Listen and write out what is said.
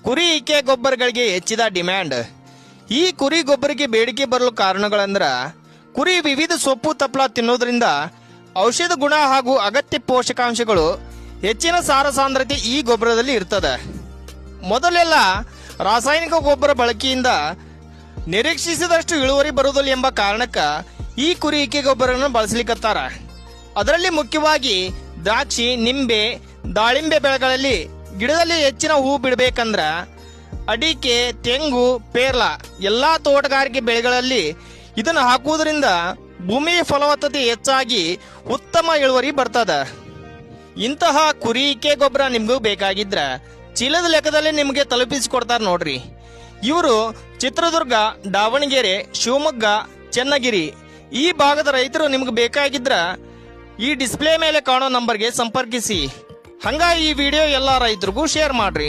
ಕುರಿ ಇಕೆ ಗೊಬ್ಬರಗಳಿಗೆ ಹೆಚ್ಚಿದ ಡಿಮ್ಯಾಂಡ್. ಈ ಕುರಿ ಗೊಬ್ಬರಕ್ಕೆ ಬೇಡಿಕೆ ಬರಲು ಕಾರಣಗಳಂದ್ರ ಕುರಿ ವಿವಿಧ ಸೊಪ್ಪು ತಪ್ಪಲ ತಿನ್ನೋದ್ರಿಂದ ಔಷಧ ಗುಣ ಹಾಗೂ ಅಗತ್ಯ ಪೋಷಕಾಂಶಗಳು ಹೆಚ್ಚಿನ ಸಾರ ಸಾಂದ್ರತೆ ಈ ಗೊಬ್ಬರದಲ್ಲಿ ಇರ್ತದೆ. ಮೊದಲೆಲ್ಲ ರಾಸಾಯನಿಕ ಗೊಬ್ಬರ ಬಳಕೆಯಿಂದ ನಿರೀಕ್ಷಿಸಿದಷ್ಟು ಇಳುವರಿ ಬರುವುದಿಲ್ಲ ಎಂಬ ಕಾರಣಕ್ಕ ಈ ಕುರಿ ಇಕೆ ಗೊಬ್ಬರವನ್ನು ಬಳಸಲಿಕ್ಕತ್ತಾರ. ಅದರಲ್ಲಿ ಮುಖ್ಯವಾಗಿ ದ್ರಾಕ್ಷಿ, ನಿಂಬೆ, ದಾಳಿಂಬೆ ಬೆಳೆಗಳಲ್ಲಿ ಗಿಡದಲ್ಲಿ ಹೆಚ್ಚಿನ ಹೂ ಬಿಡಬೇಕಂದ್ರ ಅಡಿಕೆ, ತೆಂಗು, ಪೇರ್ಲ ಎಲ್ಲಾ ತೋಟಗಾರಿಕೆ ಬೆಳೆಗಳಲ್ಲಿ ಇದನ್ನು ಹಾಕುವುದರಿಂದ ಭೂಮಿಯ ಫಲವತ್ತತೆ ಹೆಚ್ಚಾಗಿ ಉತ್ತಮ ಇಳುವರಿ ಬರ್ತದ. ಇಂತಹ ಕುರಿ ಇಕೆ ಗೊಬ್ಬರ ನಿಮ್ಗೂ ಬೇಕಾಗಿದ್ರ ಚೀಲದ ಲೆಕ್ಕದಲ್ಲಿ ನಿಮಗೆ ತಲುಪಿಸಿಕೊಡ್ತಾರ ನೋಡ್ರಿ. ಇವರು ಚಿತ್ರದುರ್ಗ, ದಾವಣಗೆರೆ, ಶಿವಮೊಗ್ಗ, ಚನ್ನಗಿರಿ ಈ ಭಾಗದ ರೈತರು ನಿಮ್ಗೆ ಬೇಕಾಗಿದ್ರ ಈ ಡಿಸ್ಪ್ಲೇ ಮೇಲೆ ಕಾಣೋ ನಂಬರ್ಗೆ ಸಂಪರ್ಕಿಸಿ. ಹಂಗ ಈ ವಿಡಿಯೋ ಎಲ್ಲ ರೈತರಿಗೂ ಶೇರ್ ಮಾಡ್ರಿ.